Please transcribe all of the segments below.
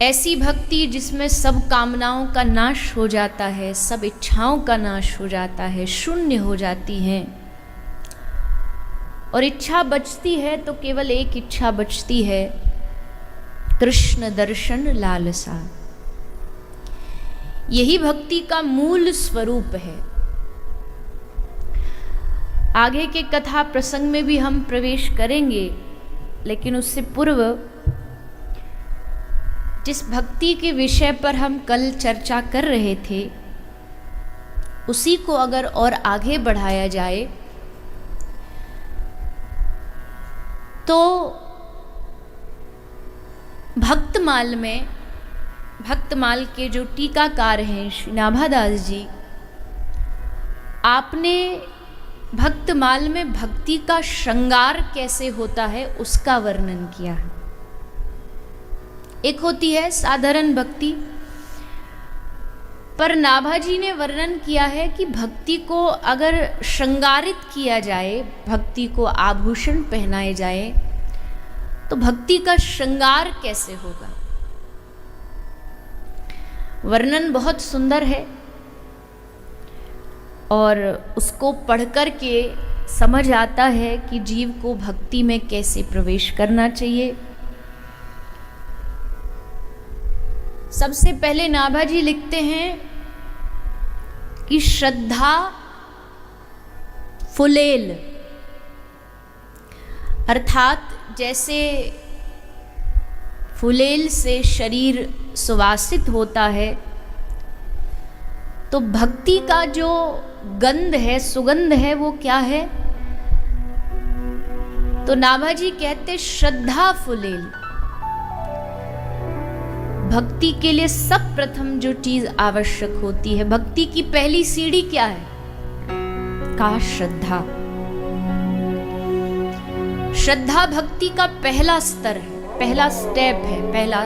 ऐसी भक्ति जिसमें सब कामनाओं का नाश हो जाता है, सब इच्छाओं का नाश हो जाता है, शून्य हो जाती हैं, और इच्छा बचती है तो केवल एक इच्छा बचती है, कृष्ण दर्शन लालसा। यही भक्ति का मूल स्वरूप है। आगे के कथा प्रसंग में भी हम प्रवेश करेंगे, लेकिन उससे पूर्व जिस भक्ति के विषय पर हम कल चर्चा कर रहे थे उसी को अगर और आगे बढ़ाया जाए तो भक्तमाल में, भक्तमाल के जो टीकाकार हैं श्री नाभादास जी, आपने भक्तमाल में भक्ति का श्रृंगार कैसे होता है उसका वर्णन किया है। एक होती है साधारण भक्ति, पर नाभाजी ने वर्णन किया है कि भक्ति को अगर श्रृंगारित किया जाए, भक्ति को आभूषण पहनाए जाए, तो भक्ति का श्रृंगार कैसे होगा। वर्णन बहुत सुंदर है और उसको पढ़कर के समझ आता है कि जीव को भक्ति में कैसे प्रवेश करना चाहिए। सबसे पहले नाभाजी लिखते हैं कि श्रद्धा फुलेल, अर्थात जैसे फुलेल से शरीर सुवासित होता है, तो भक्ति का जो गंध है, सुगंध है, वो क्या है। तो नाभाजी कहते श्रद्धा फुलेल। भक्ति के लिए सब प्रथम जो चीज आवश्यक होती है, भक्ति की पहली सीढ़ी क्या है, का श्रद्धा। श्रद्धा भक्ति का पहला स्तर है, पहला स्टेप है, पहला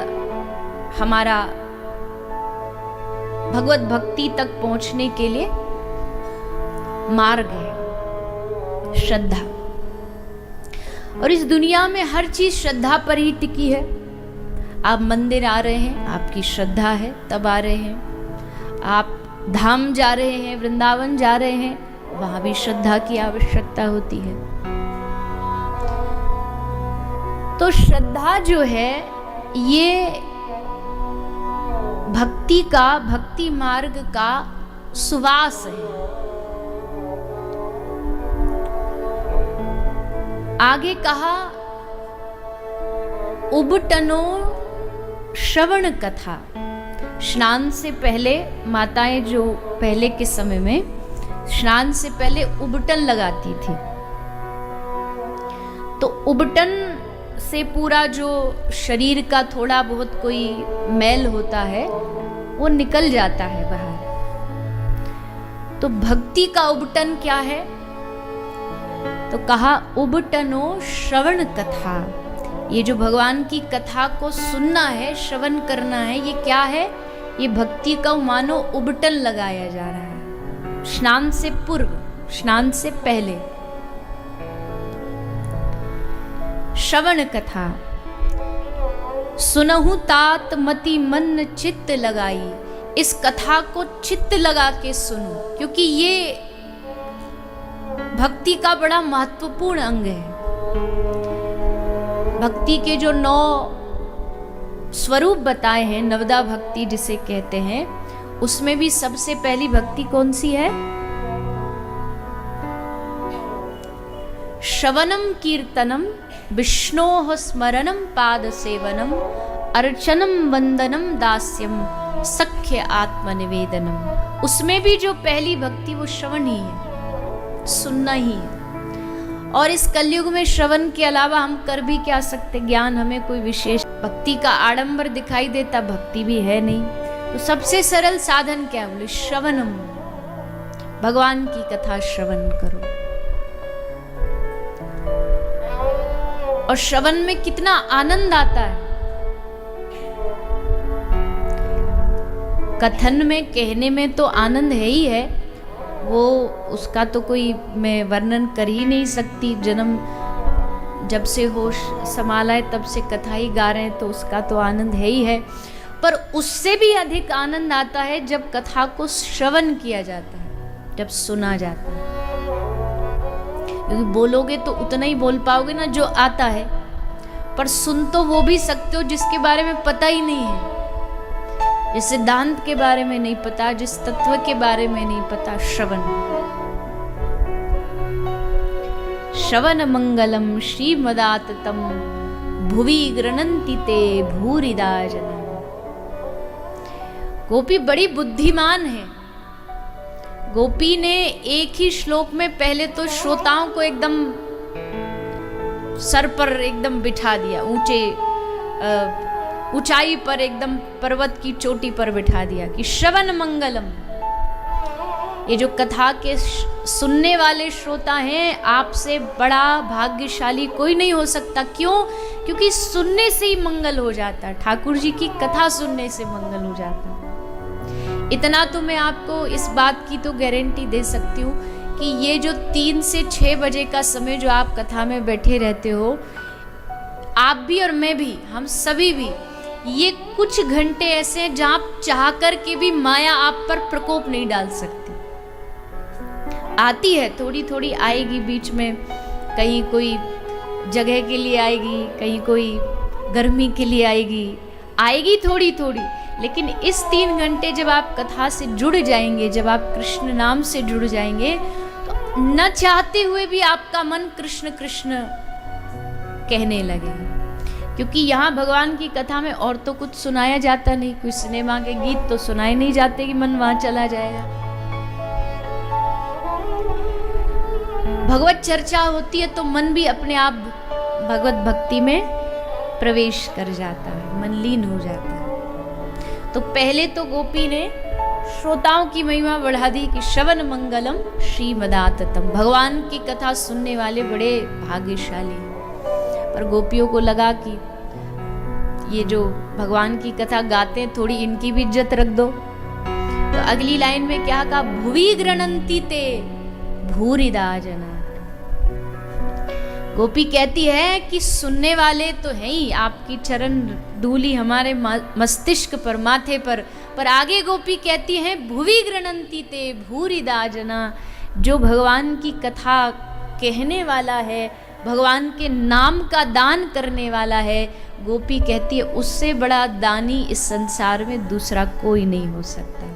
हमारा भगवत भक्ति तक पहुंचने के लिए मार्ग है श्रद्धा। और इस दुनिया में हर चीज श्रद्धा पर ही टिकी है। आप मंदिर आ रहे हैं, आपकी श्रद्धा है तब आ रहे हैं। आप धाम जा रहे हैं, वृंदावन जा रहे हैं, वहां भी श्रद्धा की आवश्यकता होती है। तो श्रद्धा जो है ये भक्ति का, भक्ति मार्ग का सुवास है। आगे कहा उबटनो श्रवण कथा। स्नान से पहले माताएं जो पहले के समय में स्नान से पहले उबटन लगाती थी, तो उबटन से पूरा जो शरीर का थोड़ा बहुत कोई मैल होता है वो निकल जाता है बाहर। तो भक्ति का उबटन क्या है, तो कहा उबटनो श्रवण कथा। ये जो भगवान की कथा को सुनना है, श्रवण करना है, ये क्या है, ये भक्ति का मानो उबटन लगाया जा रहा है स्नान से पूर्व, स्नान से पहले। श्रवण कथा सुनहु तात मति मन चित्त लगाई। इस कथा को चित्त लगा के सुनो, क्योंकि ये भक्ति का बड़ा महत्वपूर्ण अंग है। भक्ति के जो 9 स्वरूप बताए हैं, नवदा भक्ति जिसे कहते हैं, उसमें भी सबसे पहली भक्ति कौन सी है, श्रवणम कीर्तनम विष्णोः स्मरणम पाद सेवनम अर्चनम वंदनम दास्यम सख्य आत्मनिवेदनम। उसमें भी जो पहली भक्ति वो श्रवण ही है, सुनना ही है। और इस कलयुग में श्रवण के अलावा हम कर भी क्या सकते, ज्ञान हमें कोई विशेष भक्ति का आडंबर दिखाई देता, भक्ति भी है नहीं। तो सबसे सरल साधन क्या है, बोले श्रवणम, भगवान की कथा श्रवण करो। और श्रवण में कितना आनंद आता है। कथन में, कहने में तो आनंद है ही है, वो उसका तो कोई मैं वर्णन कर ही नहीं सकती। जन्म जब से होश संभाला है तब से कथा ही गा रहे हैं, तो उसका तो आनंद है ही है। पर उससे भी अधिक आनंद आता है जब कथा को श्रवण किया जाता है, जब सुना जाता है। क्योंकि बोलोगे तो उतना ही बोल पाओगे ना जो आता है, पर सुन तो वो भी सकते हो जिसके बारे में पता ही नहीं है, जिस सिद्धांत के बारे में नहीं पता, जिस तत्व के बारे में नहीं पता। श्रवण श्रवण मंगलम श्रीमदाततम भुवि गृणन्ति ते भूरिदा जना। गोपी बड़ी बुद्धिमान है। गोपी ने एक ही श्लोक में पहले तो श्रोताओं को एकदम सर पर एकदम बिठा दिया, ऊंचाई पर, एकदम पर्वत की चोटी पर बिठा दिया कि श्रवण मंगलम। ये जो कथा के सुनने वाले श्रोता हैं, आपसे बड़ा भाग्यशाली कोई नहीं हो सकता। क्यों? क्योंकि सुनने से ही मंगल हो जाता है। ठाकुर जी की कथा सुनने से मंगल हो जाता है। इतना तो मैं आपको इस बात की तो गारंटी दे सकती हूँ कि ये जो 3 से 6 बजे का समय जो आप कथा में बैठे रहते हो, आप भी और मैं भी, हम सभी भी, ये कुछ घंटे ऐसे हैं जहाँ आप चाह कर के भी माया आप पर प्रकोप नहीं डाल सकती। आती है, थोड़ी थोड़ी आएगी बीच में, कहीं कोई जगह के लिए आएगी, कहीं कोई गर्मी के लिए आएगी थोड़ी थोड़ी। लेकिन इस 3 घंटे जब आप कथा से जुड़ जाएंगे, जब आप कृष्ण नाम से जुड़ जाएंगे, तो न चाहते हुए भी आपका मन कृष्ण कृष्ण कहने लगेगा। क्योंकि यहाँ भगवान की कथा में और तो कुछ सुनाया जाता नहीं, कोई सिनेमा के गीत तो सुनाए नहीं जाते कि मन वहां चला जाएगा। भगवत चर्चा होती है तो मन भी अपने आप भगवत भक्ति में प्रवेश कर जाता है, मन लीन हो जाता है। तो पहले तो गोपी ने श्रोताओं की महिमा बढ़ा दी कि श्रवण मंगलम श्रीमदाततम। भगवान की कथा सुनने वाले बड़े भाग्यशाली हैं। पर गोपियों को लगा कि ये जो भगवान की कथा गाते हैं, थोड़ी इनकी भी इज्जत रख दो। तो अगली लाइन में क्या कहा? भुवि गृणन्ति ते भूरिदा जना। गोपी कहती है कि सुनने वाले तो हैं ही, आपकी चरण धूली हमारे मस्तिष्क पर, माथे पर आगे गोपी कहती है भुवि गृणन्ति ते भूरिदा जना। जो भगवान की कथा कहने वाला है, भगवान के नाम का दान करने वाला है, गोपी कहती है उससे बड़ा दानी इस संसार में दूसरा कोई नहीं हो सकता।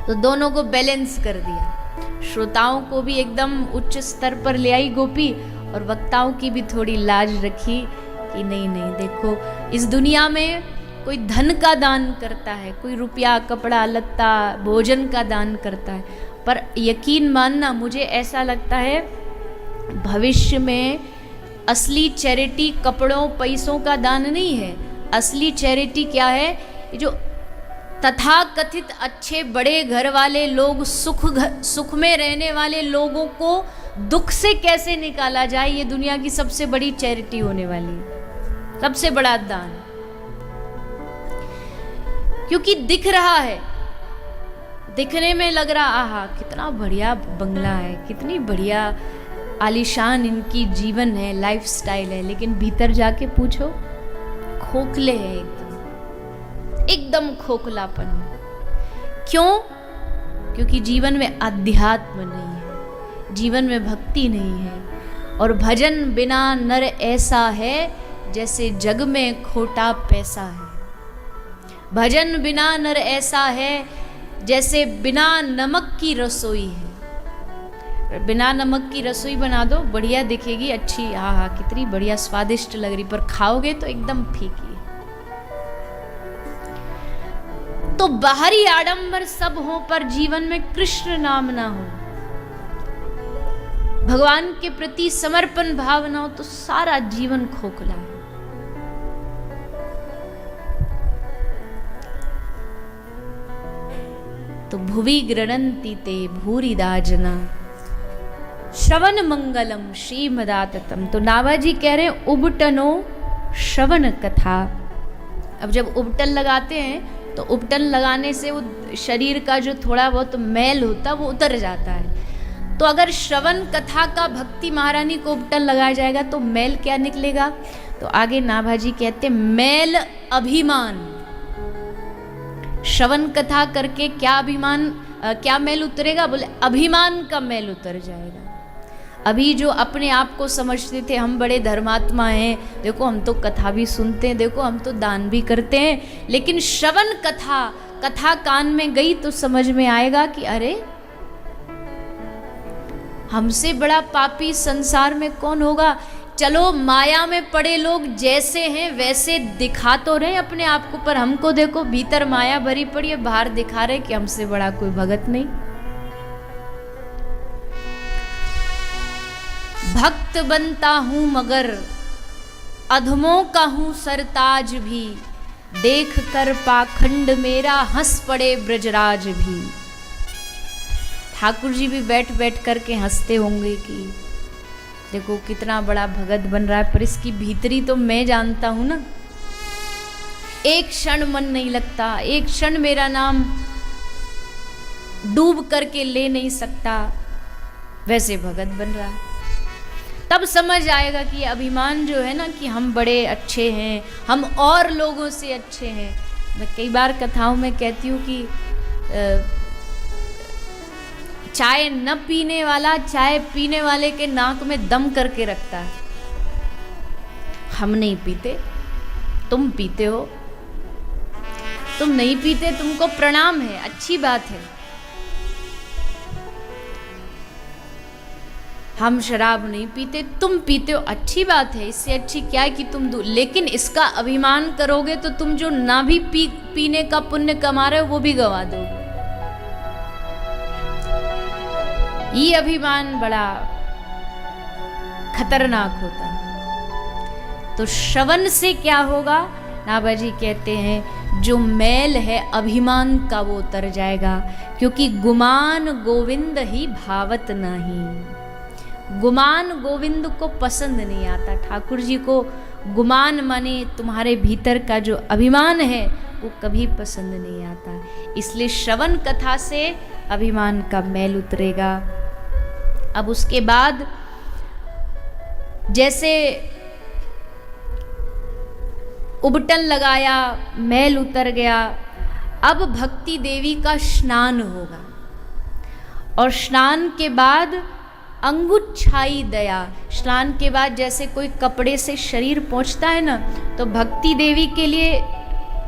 तो दोनों को बैलेंस कर दिया। श्रोताओं को भी एकदम उच्च स्तर पर ले आई गोपी, और वक्ताओं की भी थोड़ी लाज रखी कि नहीं देखो, इस दुनिया में कोई धन का दान करता है, कोई रुपया, कपड़ा, लत्ता, भोजन का दान करता है, पर यकीन मानना, मुझे ऐसा लगता है भविष्य में असली चैरिटी कपड़ों पैसों का दान नहीं है। असली चैरिटी क्या है? जो तथा कथित अच्छे बड़े घर वाले लोग, सुख में रहने वाले लोगों को दुख से कैसे निकाला जाए, ये दुनिया की सबसे बड़ी चैरिटी होने वाली है, सबसे बड़ा दान। क्योंकि दिख रहा है, दिखने में लग रहा, आहा कितना बढ़िया बंगला है, कितनी बढ़िया आलीशान इनकी जीवन है, लाइफस्टाइल है, लेकिन भीतर जाके पूछो, खोखले है, एकदम खोखलापन। क्यों? क्योंकि जीवन में अध्यात्म नहीं है, जीवन में भक्ति नहीं है। और भजन बिना नर ऐसा है जैसे जग में खोटा पैसा है। भजन बिना नर ऐसा है जैसे बिना नमक की रसोई है। बिना नमक की रसोई बना दो, बढ़िया दिखेगी, अच्छी, हाँ कितनी बढ़िया स्वादिष्ट लग रही, पर खाओगे तो एकदम फीकी। तो बाहरी आडंबर सब हो, पर जीवन में कृष्ण नाम ना हो, भगवान के प्रति समर्पण भाव ना हो, तो सारा जीवन खोखला है। तो भुवि गृणन्ति ते भूरिदा जना श्रवण मंगलम श्रीमदाततम। तो नाभाजी कह रहे हैं उबटनो श्रवण कथा। अब जब उबटन लगाते हैं तो उबटन लगाने से वो शरीर का जो थोड़ा बहुत मैल होता है वो उतर जाता है। तो अगर श्रवण कथा का भक्ति महारानी को उबटन लगाया जाएगा तो मैल क्या निकलेगा? तो आगे नाभाजी कहते मैल अभिमान। श्रवण कथा करके क्या मैल उतरेगा? बोले अभिमान का मैल उतर जाएगा। अभी जो अपने आप को समझते थे हम बड़े धर्मात्मा हैं, देखो हम तो कथा भी सुनते हैं, देखो हम तो दान भी करते हैं, लेकिन श्रवण कथा कान में गई तो समझ में आएगा कि अरे हमसे बड़ा पापी संसार में कौन होगा। चलो माया में पड़े लोग जैसे हैं वैसे दिखा तो रहे अपने आप को, पर हमको देखो भीतर माया भरी पड़ी है, बाहर दिखा रहे कि हमसे बड़ा कोई भगत नहीं। भक्त बनता हूं मगर अधमों का हूं सरताज भी, देख कर पाखंड मेरा हंस पड़े ब्रजराज भी। ठाकुर जी भी बैठ बैठ करके हंसते होंगे कि देखो कितना बड़ा भगत बन रहा है, पर इसकी भीतरी तो मैं जानता हूं ना। एक क्षण मन नहीं लगता, एक क्षण मेरा नाम डूब करके ले नहीं सकता, वैसे भगत बन रहा है। तब समझ आएगा कि अभिमान जो है ना कि हम बड़े अच्छे हैं, हम और लोगों से अच्छे हैं। मैं कई बार कथाओं में कहती हूँ कि चाय न पीने वाला चाय पीने वाले के नाक में दम करके रखता है। हम नहीं पीते, तुम पीते हो, तुम नहीं पीते तुमको प्रणाम है, अच्छी बात है। हम शराब नहीं पीते, तुम पीते हो, अच्छी बात है, इससे अच्छी क्या है कि तुम लेकिन इसका अभिमान करोगे तो तुम जो ना भी पीने का पुण्य कमा रहे हो वो भी गवा दोगे। ये अभिमान बड़ा खतरनाक होता है। तो श्रवण से क्या होगा? नाभाजी कहते हैं जो मैल है अभिमान का वो उतर जाएगा, क्योंकि गुमान गोविंद ही भावत नहीं। गुमान गोविंद को पसंद नहीं आता। ठाकुर जी को गुमान माने तुम्हारे भीतर का जो अभिमान है वो कभी पसंद नहीं आता। इसलिए श्रवण कथा से अभिमान का मैल उतरेगा। अब उसके बाद जैसे उबटन लगाया, मैल उतर गया, अब भक्ति देवी का स्नान होगा। और स्नान के बाद अंगुच्छाई दया। स्नान के बाद जैसे कोई कपड़े से शरीर पोंछता है ना, तो भक्ति देवी के लिए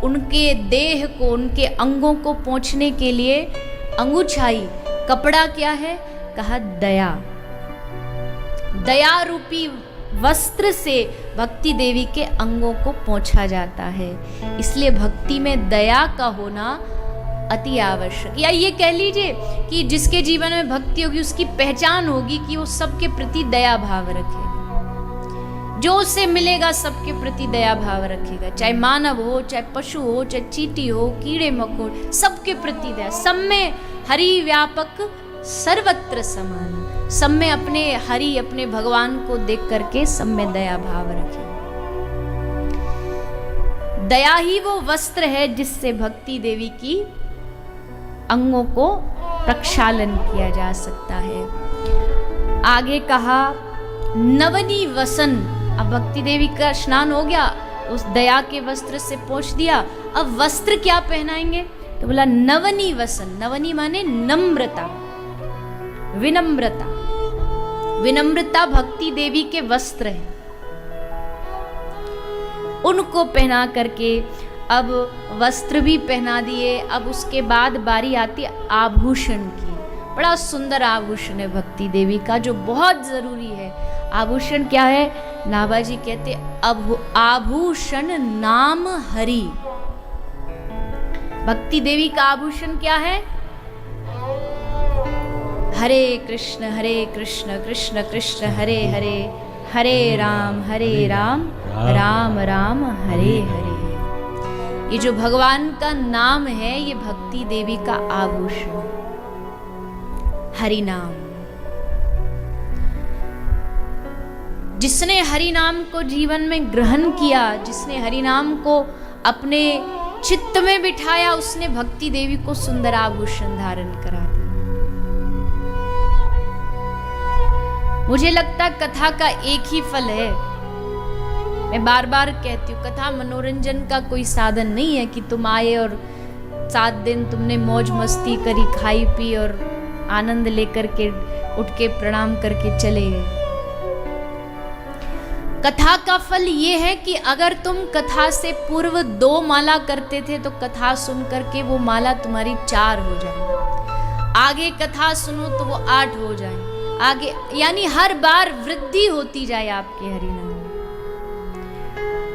उनके देह को, उनके अंगों को पोंछने के लिए अंगुच्छाई कपड़ा क्या है? कहा दया। दया रूपी वस्त्र से भक्ति देवी के अंगों को पोंछा जाता है। इसलिए भक्ति में दया का होना अति आवश्यक। या ये कह लीजिए कि जिसके जीवन में भक्ति होगी उसकी पहचान होगी कि वो सबके प्रति दया भाव रखेगा। जो उससे मिलेगा सबके प्रति दया भाव रखेगा, चाहे मानव हो, चाहे पशु हो, चाहे चींटी हो, कीड़े मकोड़े, सबके प्रति दया। सब में हरि व्यापक सर्वत्र समान। सब में अपने हरि, अपने भगवान को देख करके सब में दया भाव रखे। दया ही वो वस्त्र है जिससे भक्ति देवी की अंगों को प्रक्षालन किया जा सकता है। आगे कहा नवनी वसन। अब भक्ति देवी का स्नान हो गया, उस दया के वस्त्र से पोंछ दिया, अब वस्त्र क्या पहनाएंगे? तो बोला नवनी वसन। नवनी माने नम्रता, विनम्रता। विनम्रता भक्ति देवी के वस्त्र हैं, उनको पहना करके अब वस्त्र भी पहना दिए। अब उसके बाद बारी आती है आभूषण की। बड़ा सुंदर आभूषण है भक्ति देवी का, जो बहुत जरूरी है। आभूषण क्या है? नाभाजी कहते अब आभूषण नाम हरि। भक्ति देवी का आभूषण क्या है? हरे कृष्ण कृष्ण कृष्ण हरे हरे, हरे राम राम राम हरे हरे। ये जो भगवान का नाम है ये भक्ति देवी का आभूषण, हरि नाम। जिसने हरि नाम को जीवन में ग्रहण किया, जिसने हरि नाम को अपने चित्त में बिठाया, उसने भक्ति देवी को सुंदर आभूषण धारण करा दिया। मुझे लगता कथा का एक ही फल है। मैं बार बार कहती हूँ कथा मनोरंजन का कोई साधन नहीं है कि तुम आए और 7 दिन तुमने मौज मस्ती करी, खाई पी और आनंद लेकर के उठ के प्रणाम करके चले गए। कथा का फल ये है कि अगर तुम कथा से पूर्व 2 माला करते थे तो कथा सुन करके वो माला तुम्हारी 4 हो जाए, आगे कथा सुनो तो वो 8 हो जाए, आगे यानी हर बार वृद्धि होती जाए आपके हरिनाम।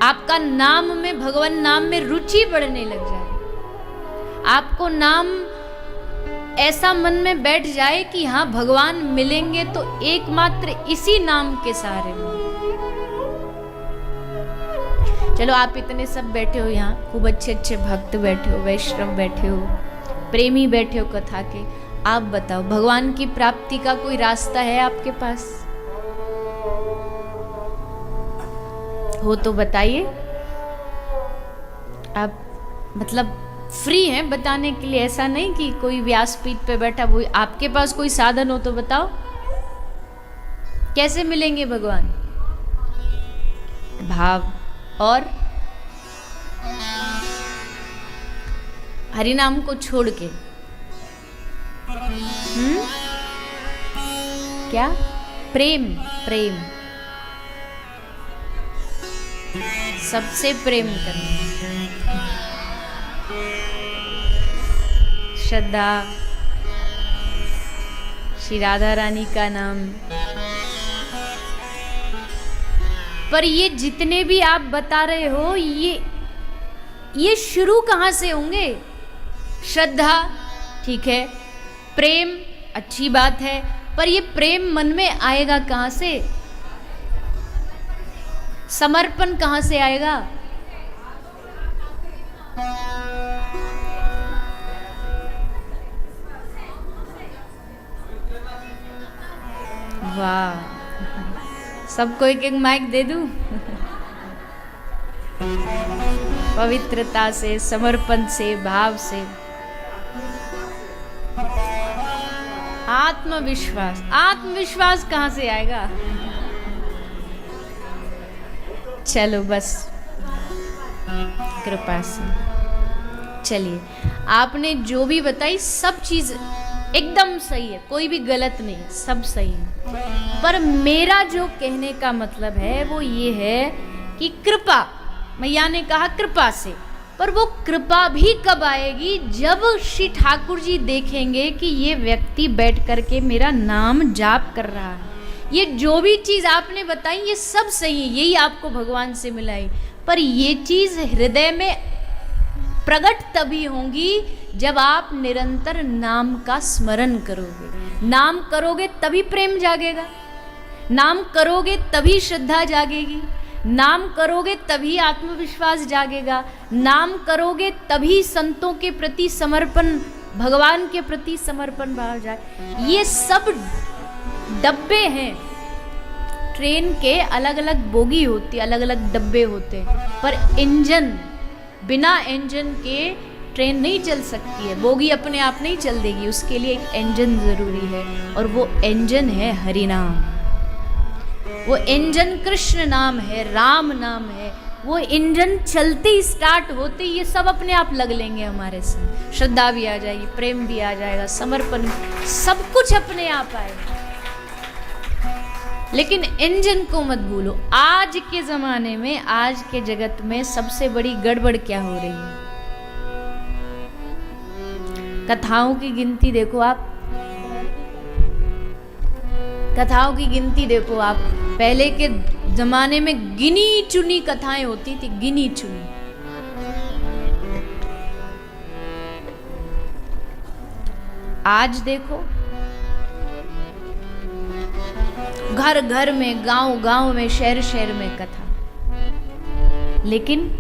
आपका नाम में, भगवान नाम में रुचि बढ़ने लग जाए, आपको नाम ऐसा मन में बैठ जाए कि हाँ भगवान मिलेंगे तो एकमात्र इसी नाम के सहारे में। चलो आप इतने सब बैठे हो यहाँ, खूब अच्छे अच्छे भक्त बैठे हो, वैष्णव बैठे हो, प्रेमी बैठे हो कथा के, आप बताओ भगवान की प्राप्ति का कोई रास्ता है आपके पास? हो तो बताइए। आप मतलब फ्री हैं बताने के लिए, ऐसा नहीं कि कोई व्यासपीठ पे बैठा, वो आपके पास कोई साधन हो तो बताओ कैसे मिलेंगे भगवान? भाव और हरिनाम को छोड़ के। क्या? प्रेम, प्रेम, सबसे प्रेम करना, श्रद्धा, श्री राधा रानी का नाम। पर ये जितने भी आप बता रहे हो, ये शुरू कहाँ से होंगे? श्रद्धा ठीक है, प्रेम अच्छी बात है, पर ये प्रेम मन में आएगा कहाँ से? समर्पण कहाँ से आएगा? वाह, सबको एक एक माइक दे दूं। पवित्रता से, समर्पण से, भाव से, आत्मविश्वास। आत्मविश्वास कहाँ से आएगा? चलो बस कृपा से। चलिए, आपने जो भी बताई सब चीज एकदम सही है, कोई भी गलत नहीं है, सब सही है। पर मेरा जो कहने का मतलब है वो ये है कि कृपा, मैया ने कहा कृपा से, पर वो कृपा भी कब आएगी? जब श्री ठाकुर जी देखेंगे कि ये व्यक्ति बैठ करके मेरा नाम जाप कर रहा है। ये जो भी चीज आपने बताई ये सब सही है, यही आपको भगवान से मिलाई, पर ये चीज हृदय में प्रकट तभी होंगी जब आप निरंतर नाम का स्मरण करोगे। नाम करोगे तभी प्रेम जागेगा, नाम करोगे तभी श्रद्धा जागेगी, नाम करोगे तभी आत्मविश्वास जागेगा, नाम करोगे तभी संतों के प्रति समर्पण, भगवान के प्रति समर्पण भाव जाए। ये सब डब्बे हैं, ट्रेन के अलग अलग बोगी होती, अलग अलग डब्बे होते, पर इंजन, बिना इंजन के ट्रेन नहीं चल सकती है। बोगी अपने आप नहीं चल देगी, उसके लिए एक इंजन जरूरी है, और वो इंजन है हरिनाम, वो इंजन कृष्ण नाम है, राम नाम है। वो इंजन चलते ही, स्टार्ट होते ही ये सब अपने आप लग लेंगे हमारे संग। श्रद्धा भी आ जाएगी, प्रेम भी आ जाएगा, समर्पण, सब कुछ अपने आप आएगा। लेकिन इंजन को मत भूलो। आज के जमाने में, आज के जगत में सबसे बड़ी गड़बड़ क्या हो रही है? कथाओं की गिनती देखो आप, कथाओं की गिनती देखो आप। पहले के जमाने में गिनी चुनी कथाएं होती थी, गिनी चुनी। आज देखो घर घर में, गांव गांव में, शहर शहर में कथा। लेकिन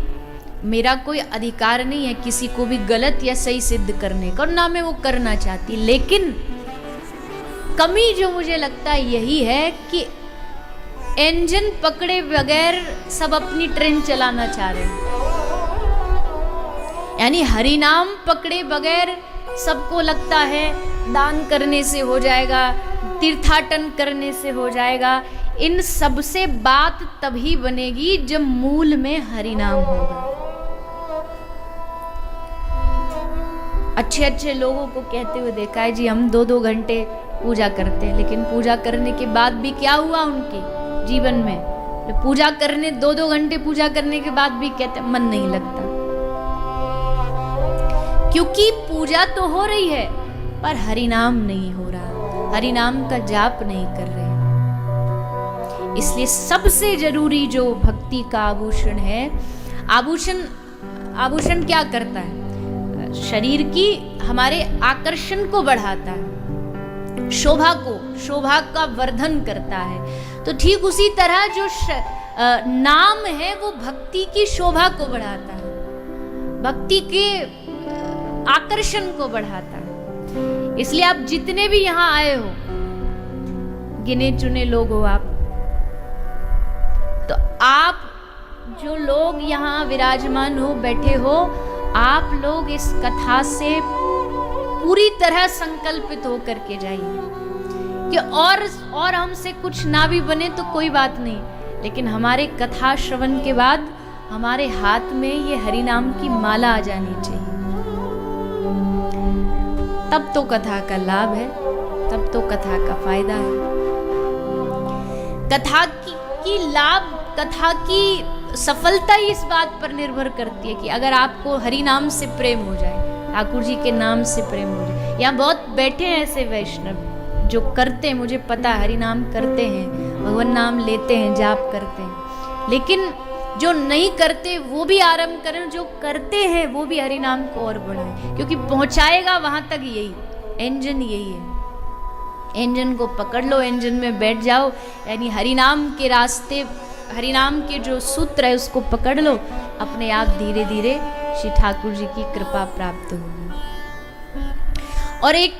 मेरा कोई अधिकार नहीं है किसी को भी गलत या सही सिद्ध करने का, और ना मैं वो करना चाहती। लेकिन कमी जो मुझे लगता है यही है कि इंजन पकड़े बगैर सब अपनी ट्रेन चलाना चाह रहे हैं। यानी हरिनाम पकड़े बगैर सबको लगता है दान करने से हो जाएगा, तीर्थाटन करने से हो जाएगा। इन सब से बात तभी बनेगी जब मूल में हरिनाम होगा। अच्छे अच्छे लोगों को कहते हुए देखा है, जी हम 2-2 घंटे पूजा करते हैं, लेकिन पूजा करने के बाद भी क्या हुआ उनके जीवन में? पूजा करने 2-2 घंटे पूजा करने के बाद भी कहते मन नहीं लगता, क्योंकि पूजा तो हो रही है पर हरि नाम नहीं हो रहा, हरि नाम का जाप नहीं कर रहे। इसलिए सबसे जरूरी जो भक्ति का आभूषण है, आभूषण क्या करता है? शरीर की हमारे आकर्षण को बढ़ाता है, शोभा का वर्धन करता है। तो ठीक उसी तरह जो नाम है वो भक्ति की शोभा को बढ़ाता है, भक्ति के आकर्षण को बढ़ाता है। इसलिए आप जितने भी यहाँ आए हो, गिने चुने लोग हो आप, तो आप जो लोग यहाँ विराजमान हो, बैठे हो, आप लोग इस कथा से पूरी तरह संकल्पित होकर के जाइए कि और हमसे कुछ ना भी बने तो कोई बात नहीं, लेकिन हमारे कथा श्रवण के बाद हमारे हाथ में ये हरि नाम की माला आ जानी चाहिए। तब तो कथा का लाभ है, तब तो कथा का फायदा है। कथा की लाभ, कथा की सफलता ही इस बात पर निर्भर करती है कि अगर आपको हरि नाम से प्रेम हो जाए, ठाकुर जी के नाम से प्रेम हो जाए। यहाँ बहुत बैठे हैं ऐसे वैष्णव जो करते हैं, मुझे पता हरि नाम करते हैं, भगवान नाम लेते हैं, जाप करते हैं, लेकिन जो नहीं करते वो भी आरंभ करें, जो करते हैं वो भी हरि नाम को और बढ़ाएं, क्योंकि पहुंचाएगा वहां तक यही, इंजन यही है। इंजन को पकड़ लो, इंजन में बैठ जाओ, यानी हरि नाम के रास्ते, हरि नाम के जो सूत्र है उसको पकड़ लो, अपने आप धीरे धीरे श्री ठाकुर जी की कृपा प्राप्त होगी। और एक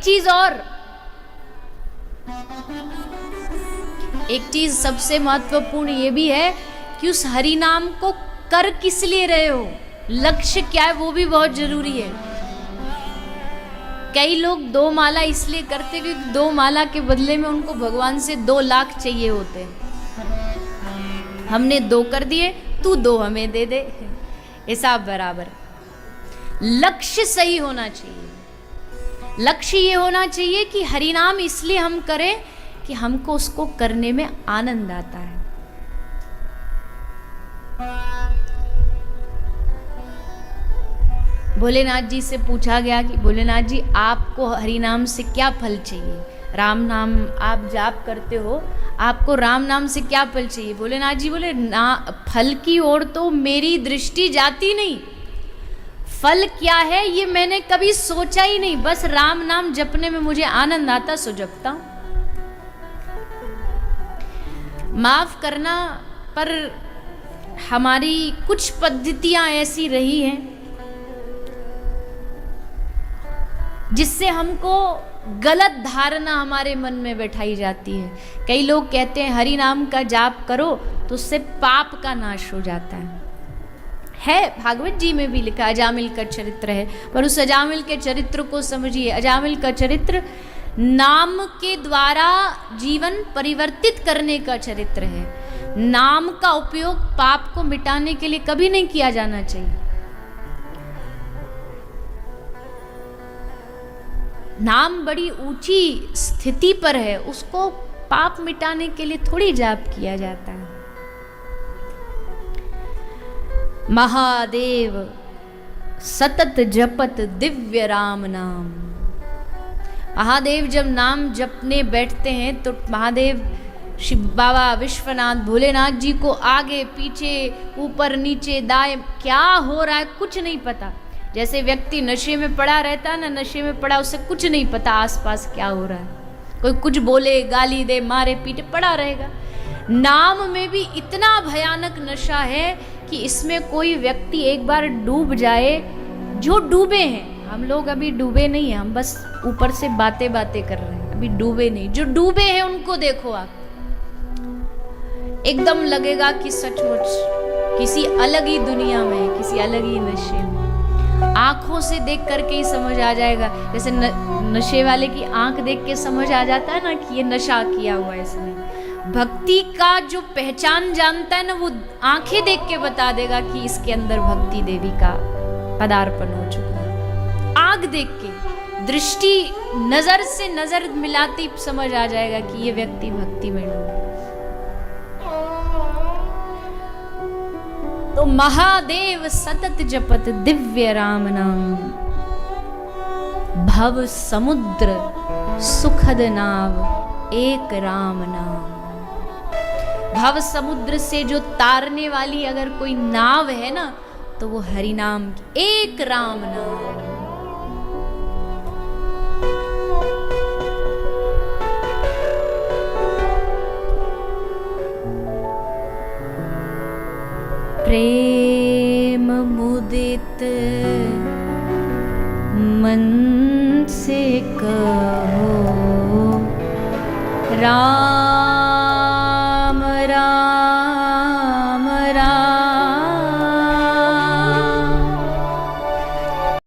चीज सबसे महत्वपूर्ण ये भी है कि उस हरि नाम को कर किस लिए रहे हो, लक्ष्य क्या है, वो भी बहुत जरूरी है। कई लोग 2 माला इसलिए करते क्योंकि 2 माला के बदले में उनको भगवान से 2 लाख चाहिए होते हैं। हमने 2 कर दिए, तू 2 हमें दे दे, हिसाब बराबर। लक्ष्य सही होना चाहिए। लक्ष्य ये होना चाहिए कि हरि नाम इसलिए हम करें कि हमको उसको करने में आनंद आता है। भोलेनाथ जी से पूछा गया कि भोलेनाथ जी आपको हरि नाम से क्या फल चाहिए? राम नाम आप जाप करते हो, आपको राम नाम से क्या फल चाहिए? भोलेनाथ जी बोले ना, फल की ओर तो मेरी दृष्टि जाती नहीं, फल क्या है ये मैंने कभी सोचा ही नहीं, बस राम नाम जपने में मुझे आनंद आता सो जपता हूं। माफ करना, पर हमारी कुछ पद्धतियां ऐसी रही हैं जिससे हमको गलत धारणा हमारे मन में बैठाई जाती है। कई लोग कहते हैं हरि नाम का जाप करो तो उससे पाप का नाश हो जाता है। भागवत जी में भी लिखा, अजामिल का चरित्र है, पर उस अजामिल के चरित्र को समझिए। अजामिल का चरित्र नाम के द्वारा जीवन परिवर्तित करने का चरित्र है। नाम का उपयोग पाप को मिटाने के लिए कभी नहीं किया जाना चाहिए। नाम बड़ी ऊंची स्थिति पर है, उसको पाप मिटाने के लिए थोड़ी जाप किया जाता है। महादेव सतत जपत दिव्य राम नाम। महादेव जब नाम जपने बैठते हैं तो महादेव शिव बाबा विश्वनाथ भोलेनाथ जी को आगे पीछे ऊपर नीचे दाएं क्या हो रहा है कुछ नहीं पता। जैसे व्यक्ति नशे में पड़ा रहता है ना, नशे में पड़ा उसे कुछ नहीं पता आसपास क्या हो रहा है, कोई कुछ बोले गाली दे मारे पीटे पड़ा रहेगा। नाम में भी इतना भयानक नशा है कि इसमें कोई व्यक्ति एक बार डूब जाए, जो डूबे हैं, हम लोग अभी डूबे नहीं हैं, हम बस ऊपर से बातें कर रहे हैं, अभी डूबे नहीं। जो डूबे हैं उनको देखो आप, एकदम लगेगा कि सचमुच किसी अलग ही दुनिया में, किसी अलग ही नशे में। आंखों से देख करके ही समझ आ जाएगा, जैसे नशे वाले की आंख देख के समझ आ जाता है ना कि ये नशा किया हुआ है इसने। भक्ति का जो पहचान जानता है ना, वो आंखें देख के बता देगा कि इसके अंदर भक्ति देवी का पदार्पण हो चुका है। आग देख के, दृष्टि नजर से नजर मिलाती समझ आ जाएगा कि ये व्यक्ति भक्ति में डूब। तो महादेव सतत जपत दिव्य राम नाम, भव समुद्र सुखद नाव एक राम नाम। भव समुद्र से जो तारने वाली अगर कोई नाव है ना, तो वो हरि नाम की, एक राम नाम। प्रेम मुदित मन से कहो राम